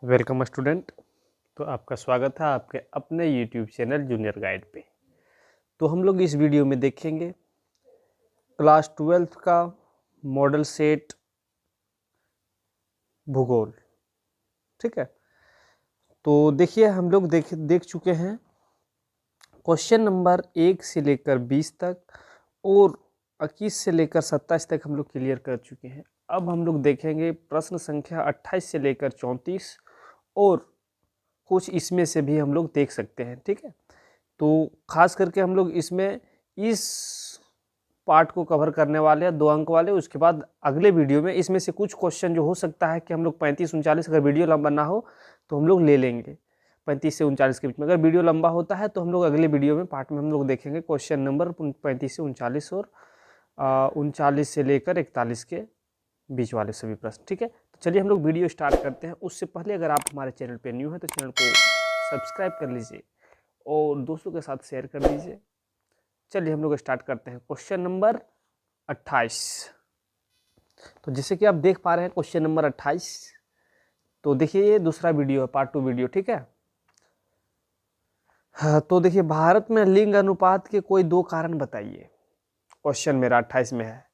Welcome student. तो आपका स्वागत है आपके अपने यूट्यूब चैनल जूनियर गाइड पे। तो हम लोग इस वीडियो में देखेंगे क्लास 12th का मॉडल सेट भूगोल। ठीक है, तो देखिए हम लोग देख चुके हैं क्वेश्चन नंबर 1 से लेकर 20 तक और 21 से लेकर 27 तक हम लोग क्लियर कर चुके हैं। अब हम लोग देखेंगे प्रश्न संख्या 28 से लेकर 34 और कुछ इसमें से भी हम लोग देख सकते हैं। ठीक है, तो खास करके हम लोग इसमें इस पार्ट को कवर करने वाले हैं 2 अंक वाले। उसके बाद अगले वीडियो में इसमें से कुछ क्वेश्चन जो हो सकता है कि हम लोग 35-39, अगर वीडियो लंबा ना हो तो हम लोग ले लेंगे 35 से 39 के बीच में। अगर वीडियो लंबा होता है तो हम लोग अगले वीडियो में पार्ट में हम लोग देखेंगे क्वेश्चन नंबर 35 से 39 और 39 से लेकर 41 के बीच वाले सभी प्रश्न। ठीक है, तो चलिए हम लोग वीडियो स्टार्ट करते हैं। उससे पहले अगर आप हमारे चैनल पे न्यू हैं तो चैनल को सब्सक्राइब कर लीजिए और दोस्तों के साथ शेयर कर दीजिए। चलिए हम लोग स्टार्ट करते हैं क्वेश्चन नंबर 28। तो जैसे कि आप देख पा रहे हैं क्वेश्चन नंबर 28, तो देखिए ये दूसरा वीडियो है, पार्ट 2 वीडियो। ठीक है, हाँ, तो देखिए भारत में लिंग अनुपात के कोई 2 कारण बताइए। क्वेश्चन मेरा 28 में है,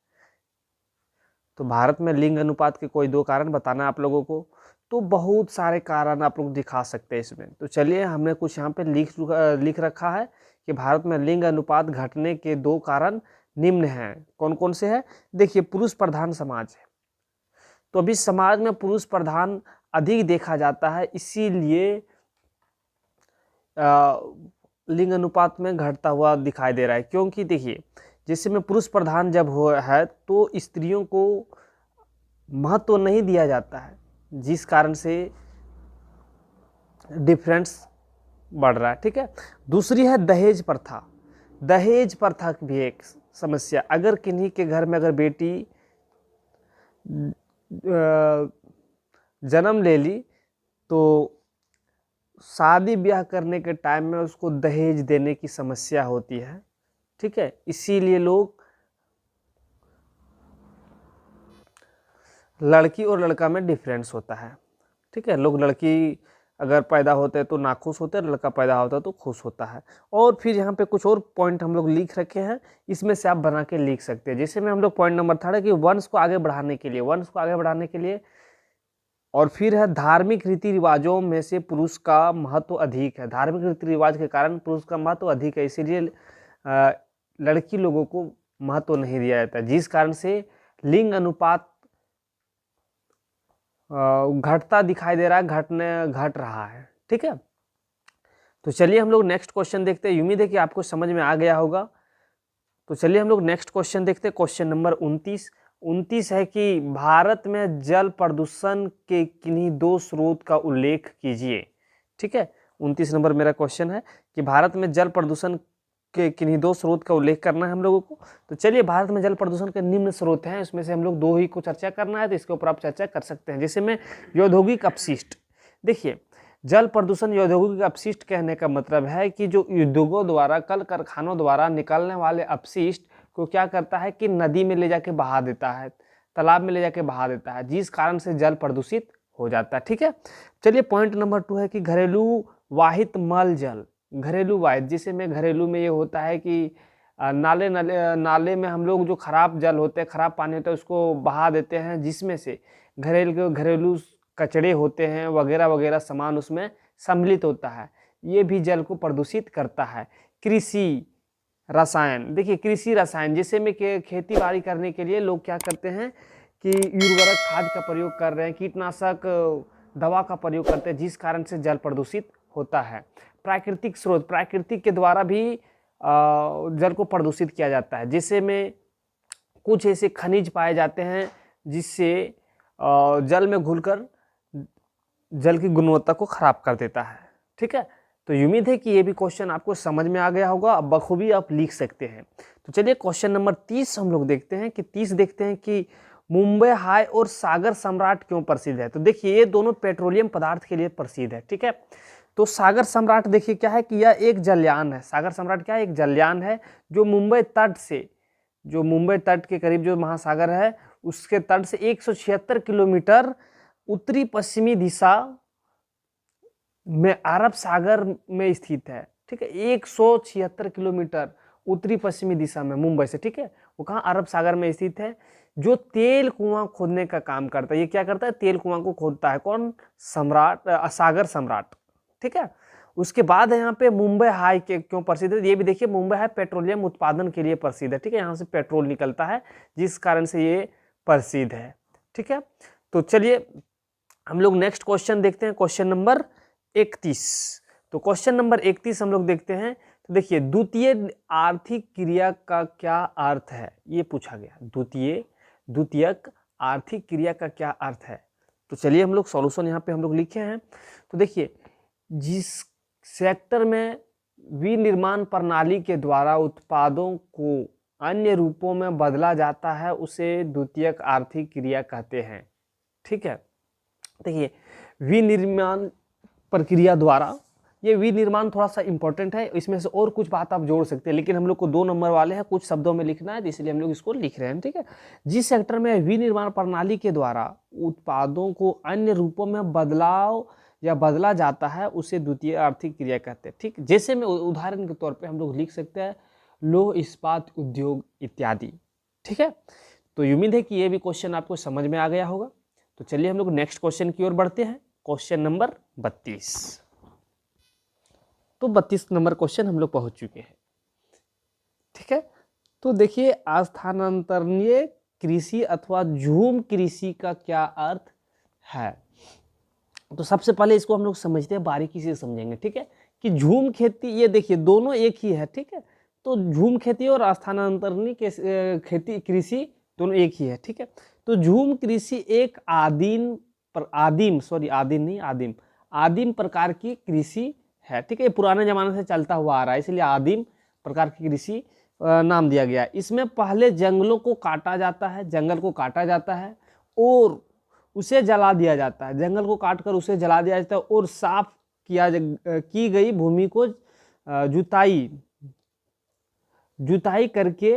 तो भारत में लिंग अनुपात के कोई 2 कारण बताना है आप लोगों को। तो बहुत सारे कारण आप लोग दिखा सकते हैं इसमें। तो चलिए हमने कुछ यहाँ पे लिख रखा है कि भारत में लिंग अनुपात घटने के 2 कारण निम्न हैं। कौन कौन से हैं? देखिए, पुरुष प्रधान समाज है, तो अभी समाज में पुरुष प्रधान अधिक देखा जाता है, इसीलिए लिंग अनुपात में घटता हुआ दिखाई दे रहा है। क्योंकि देखिए जैसे में पुरुष प्रधान जब है तो स्त्रियों को महत्व नहीं दिया जाता है, जिस कारण से डिफरेंस बढ़ रहा है। ठीक है, दूसरी है दहेज प्रथा। दहेज प्रथा भी एक समस्या। अगर किन्हीं के घर में अगर बेटी जन्म ले ली तो शादी ब्याह करने के टाइम में उसको दहेज देने की समस्या होती है। ठीक है, इसीलिए लोग लड़की और लड़का में डिफरेंस होता है। ठीक है, लोग लड़की अगर पैदा होते हैं तो नाखुश होते हैं, लड़का पैदा होता है तो खुश होता है। और फिर यहाँ पे कुछ और पॉइंट हम लोग लिख रखे हैं, इसमें से आप बना के लिख सकते हैं। जैसे में हम लोग पॉइंट नंबर 3 है कि वंश को आगे बढ़ाने के लिए और फिर है धार्मिक रीति रिवाजों में से पुरुष का महत्व अधिक है। धार्मिक रीति रिवाज के कारण पुरुष का महत्व अधिक है, इसीलिए लड़की लोगों को महत्व नहीं दिया जाता, जिस कारण से लिंग अनुपात घटता दिखाई दे रहा है, घट रहा है। ठीक है, तो चलिए हम लोग नेक्स्ट क्वेश्चन देखते हैं। उम्मीद है कि आपको समझ में आ गया होगा। तो चलिए हम लोग नेक्स्ट क्वेश्चन देखते हैं। क्वेश्चन नंबर 29 है कि भारत में जल प्रदूषण के किन्हीं 2 स्रोत का उल्लेख कीजिए। ठीक है, 29 नंबर मेरा क्वेश्चन है कि भारत में जल प्रदूषण के किन्हीं 2 स्रोत का उल्लेख करना है हम लोगों को। तो चलिए, भारत में जल प्रदूषण के निम्न स्रोत हैं, उसमें से हम लोग 2 ही को चर्चा करना है, तो इसके ऊपर आप चर्चा कर सकते हैं। जैसे में औद्योगिक अपशिष्ट। देखिए, जल प्रदूषण औद्योगिक अपशिष्ट कहने का मतलब है कि जो उद्योगों द्वारा, कल कारखानों द्वारा निकलने वाले अपशिष्ट को क्या करता है कि नदी में ले जाके बहा देता है, तालाब में ले जाके बहा देता है, जिस कारण से जल प्रदूषित हो जाता है। ठीक है, चलिए पॉइंट नंबर 2 है कि घरेलू वाहित मल जल। घरेलू वाहित, जिसे में घरेलू में ये होता है कि नाले में हम लोग जो खराब जल होते हैं, खराब पानी होता है, उसको बहा देते हैं, जिसमें से घरेलू कचड़े होते हैं वगैरह वगैरह सामान उसमें सम्मिलित होता है, ये भी जल को प्रदूषित करता है। कृषि रसायन। देखिए, कृषि रसायन जैसे में खेती बाड़ी करने के लिए लोग क्या करते हैं कि उर्वरक खाद का प्रयोग कर रहे हैं, कीटनाशक दवा का प्रयोग करते हैं, जिस कारण से जल प्रदूषित होता है। प्राकृतिक स्रोत, प्राकृतिक के द्वारा भी जल को प्रदूषित किया जाता है। जैसे में कुछ ऐसे खनिज पाए जाते हैं जिससे जल में घुलकर जल की गुणवत्ता को खराब कर देता है। ठीक है, तो उम्मीद है कि ये भी क्वेश्चन आपको समझ में आ गया होगा, अब बखूबी आप लिख सकते हैं। तो चलिए क्वेश्चन नंबर 30 हम लोग देखते हैं कि मुंबई हाई और सागर सम्राट क्यों प्रसिद्ध है। तो देखिए, ये दोनों पेट्रोलियम पदार्थ के लिए प्रसिद्ध है। ठीक है, तो सागर सम्राट देखिए क्या है कि यह एक जलयान है। सागर सम्राट क्या है? एक जलयान है जो मुंबई तट के करीब जो महासागर है उसके तट से 176 किलोमीटर उत्तरी पश्चिमी दिशा में अरब सागर में स्थित है, ठीक है, 176 किलोमीटर उत्तरी पश्चिमी दिशा में मुंबई से, ठीक है, वो कहाँ अरब सागर में स्थित है, जो तेल कुआं खोदने का काम करता है। ये क्या करता है, तेल कुआं को खोदता है, कौन, सम्राट, सागर सम्राट, ठीक है। उसके बाद यहाँ पे मुंबई हाई के क्यों प्रसिद्ध है, ये भी देखिए, मुंबई हाई पेट्रोलियम उत्पादन के लिए प्रसिद्ध है, ठीक है, यहाँ से पेट्रोल निकलता है जिस कारण से ये प्रसिद्ध है, ठीक है। तो चलिए हम लोग नेक्स्ट क्वेश्चन देखते हैं, क्वेश्चन नंबर 31। तो क्वेश्चन नंबर 31 हम लोग देखते हैं। तो देखिए, द्वितीय आर्थिक क्रिया का क्या अर्थ है, ये पूछा गया, द्वितीयक आर्थिक क्रिया का क्या अर्थ है। तो चलिए हम लोग सॉल्यूशन यहाँ पे हम लोग लिखे हैं। तो देखिए, जिस सेक्टर में विनिर्माण प्रणाली के द्वारा उत्पादों को अन्य रूपों में बदला जाता है उसे द्वितीयक आर्थिक क्रिया कहते हैं, ठीक है। देखिए, विनिर्माण प्रक्रिया द्वारा, ये विनिर्माण थोड़ा सा इंपॉर्टेंट है, इसमें से और कुछ बात आप जोड़ सकते हैं, लेकिन हम लोग को 2 नंबर वाले हैं, कुछ शब्दों में लिखना है, इसलिए हम लोग इसको लिख रहे हैं, ठीक है। जिस सेक्टर में विनिर्माण प्रणाली के द्वारा उत्पादों को अन्य रूपों में बदला जाता है उसे द्वितीय आर्थिक क्रिया कहते हैं, ठीक। जैसे में उदाहरण के तौर पे हम लोग लिख सकते हैं लौह इस्पात उद्योग इत्यादि, ठीक है। तो उम्मीद है कि ये भी क्वेश्चन आपको समझ में आ गया होगा। तो चलिए हम लोग नेक्स्ट क्वेश्चन की ओर बढ़ते हैं, क्वेश्चन नंबर 32। तो 32 नंबर क्वेश्चन हम लोग पहुंच चुके हैं, ठीक है। तो देखिए, स्थानांतरणीय कृषि अथवा झूम कृषि का क्या अर्थ है। तो सबसे पहले इसको हम लोग समझते हैं, बारीकी से समझेंगे, ठीक है, कि झूम खेती, ये देखिए दोनों एक ही है, ठीक है। तो झूम खेती और स्थानांतरणीय खेती कृषि दोनों एक ही है, ठीक है। तो झूम कृषि एक आदिम प्रकार की कृषि है, ठीक है, पुराने जमाने से चलता हुआ आ रहा है, इसलिए आदिम प्रकार की कृषि नाम दिया गया है। इसमें पहले जंगलों को काटा जाता है, जंगल को काटा जाता है और उसे जला दिया जाता है, जंगल को काट कर उसे जला दिया जाता है और साफ की गई भूमि को जुताई करके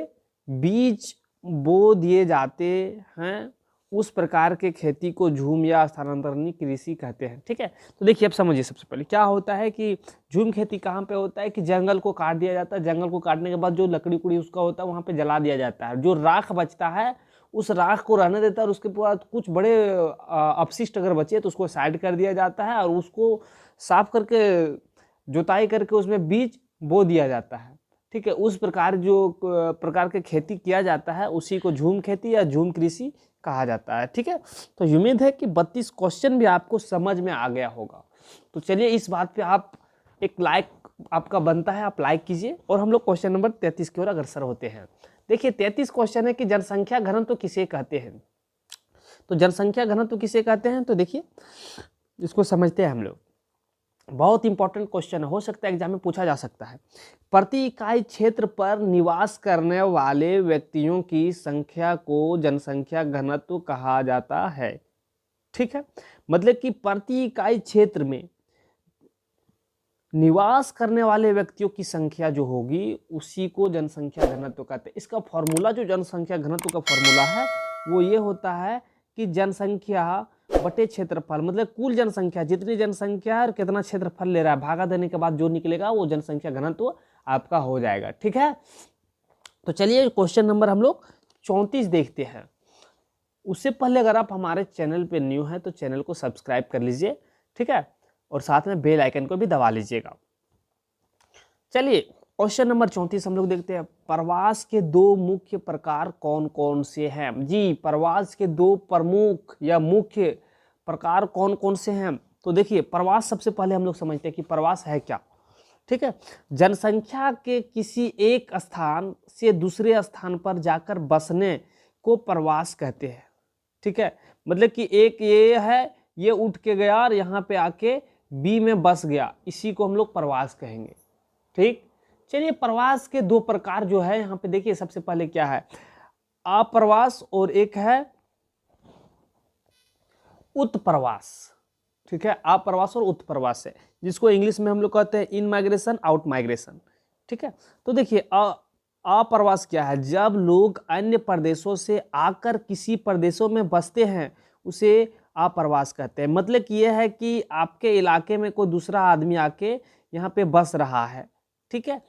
बीज बो दिए जाते हैं। उस प्रकार के खेती को झूम या स्थानांतरणीय कृषि कहते हैं, ठीक है। तो देखिए, अब समझिए, सबसे पहले क्या होता है कि झूम खेती कहाँ पे होता है कि जंगल को काट दिया जाता है, जंगल को काटने के बाद जो लकड़ी कुड़ी उसका होता है वहाँ पे जला दिया जाता है, जो राख बचता है उस राख को रहने देता है, और उसके बाद कुछ बड़े अपशिष्ट अगर बचे तो उसको साइड कर दिया जाता है और उसको साफ करके जुताई करके उसमें बीज बो दिया जाता है, ठीक है। उस प्रकार प्रकार के खेती किया जाता है उसी को झूम खेती या झूम कृषि कहा जाता है, ठीक है। तो उम्मीद है कि 32 क्वेश्चन भी आपको समझ में आ गया होगा। तो चलिए, इस बात पे आप एक लाइक आपका बनता है, आप लाइक कीजिए और हम लोग क्वेश्चन नंबर 33 की ओर अग्रसर होते हैं। देखिए, 33 क्वेश्चन है कि जनसंख्या घनत्व किसे कहते हैं। तो जनसंख्या घनत्व किसे कहते हैं, तो देखिए इसको समझते हैं हम लोग। बहुत इंपॉर्टेंट क्वेश्चन हो सकता है एग्जाम में पूछा जा सकता है। प्रति इकाई क्षेत्र पर निवास करने वाले व्यक्तियों की संख्या को जनसंख्या घनत्व कहा जाता है, ठीक है। मतलब कि प्रति इकाई क्षेत्र में निवास करने वाले व्यक्तियों की संख्या जो होगी उसी को जनसंख्या घनत्व कहते हैं। इसका फॉर्मूला, जो जनसंख्या घनत्व का फॉर्मूला है वो ये होता है कि जनसंख्या बटे क्षेत्रफल, मतलब कुल जनसंख्या, जितनी जनसंख्या है और कितना क्षेत्रफल ले रहा है, भागा देने के बाद जो निकलेगा वो जनसंख्या घनत्व आपका हो जाएगा, ठीक है। तो चलिए क्वेश्चन नंबर हम लोग 34 देखते हैं। उससे पहले अगर आप हमारे चैनल पे न्यू हैं तो चैनल को सब्सक्राइब कर लीजिए, ठीक है, और साथ में बेल आइकन को भी दबा लीजिएगा। चलिए क्वेश्चन नंबर 34 हम लोग देखते हैं। प्रवास के 2 मुख्य प्रकार कौन कौन से हैं। जी, प्रवास के 2 प्रमुख या मुख्य प्रकार कौन कौन से हैं। तो देखिए, प्रवास सबसे पहले हम लोग समझते हैं कि प्रवास है क्या, ठीक है। जनसंख्या के किसी एक स्थान से दूसरे स्थान पर जाकर बसने को प्रवास कहते हैं, ठीक है। मतलब कि एक ये है, ये उठ के गया और यहाँ पे आके बी में बस गया, इसी को हम लोग प्रवास कहेंगे, ठीक। चलिए, प्रवास के 2 प्रकार जो है यहाँ पे देखिए, सबसे पहले क्या है, अप्रवास और एक है उत्प्रवास, ठीक है। अप्रवास और उत्प्रवास है, जिसको इंग्लिश में हम लोग कहते हैं इन माइग्रेशन, आउट माइग्रेशन, ठीक है। तो देखिए, अप्रवास क्या है, जब लोग अन्य प्रदेशों से आकर किसी प्रदेशों में बसते हैं उसे आप्रवास कहते हैं। मतलब कि यह है कि आपके इलाके में कोई दूसरा आदमी आके यहाँ पे बस रहा है, ठीक है,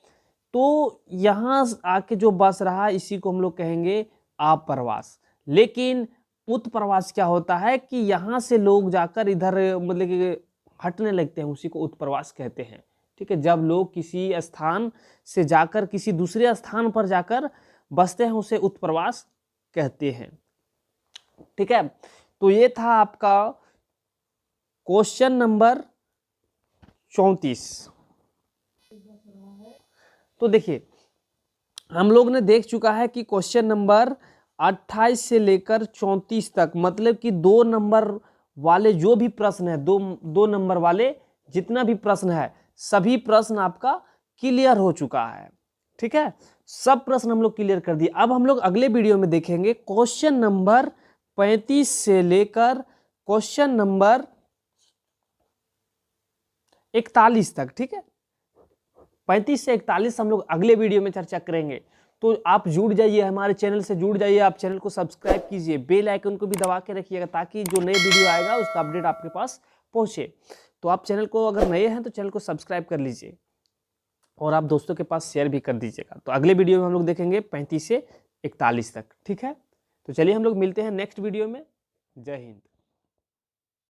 तो यहाँ आके जो बस रहा है इसी को हम लोग कहेंगे आप्रवास। लेकिन उत्प्रवास क्या होता है कि यहाँ से लोग जाकर इधर मतलब कि हटने लगते हैं, उसी को उत्प्रवास कहते हैं, ठीक है। जब लोग किसी स्थान से जाकर किसी दूसरे स्थान पर जाकर बसते हैं उसे उत्प्रवास कहते हैं, ठीक है। तो ये था आपका क्वेश्चन नंबर 34। तो देखिए हम लोग ने देख चुका है कि क्वेश्चन नंबर 28 से लेकर 34 तक, मतलब कि 2 नंबर वाले जो भी प्रश्न है, दो नंबर वाले जितना भी प्रश्न है, सभी प्रश्न आपका क्लियर हो चुका है, ठीक है। सब प्रश्न हम लोग क्लियर कर दिए। अब हम लोग अगले वीडियो में देखेंगे क्वेश्चन नंबर 35 से लेकर क्वेश्चन नंबर 41 तक, ठीक है। 35 से 41 हम लोग अगले वीडियो में चर्चा करेंगे। तो आप जुड़ जाइए, हमारे चैनल से जुड़ जाइए, आप चैनल को सब्सक्राइब कीजिए, बेल आइकन को भी दबा के रखिएगा ताकि जो नए वीडियो आएगा उसका अपडेट आपके पास पहुंचे। तो आप चैनल को अगर नए हैं तो चैनल को सब्सक्राइब कर लीजिए और आप दोस्तों के पास शेयर भी कर दीजिएगा। तो अगले वीडियो में हम लोग देखेंगे 35 से 41 तक, ठीक है। तो चलिए हम लोग मिलते हैं नेक्स्ट वीडियो में। जय हिंद।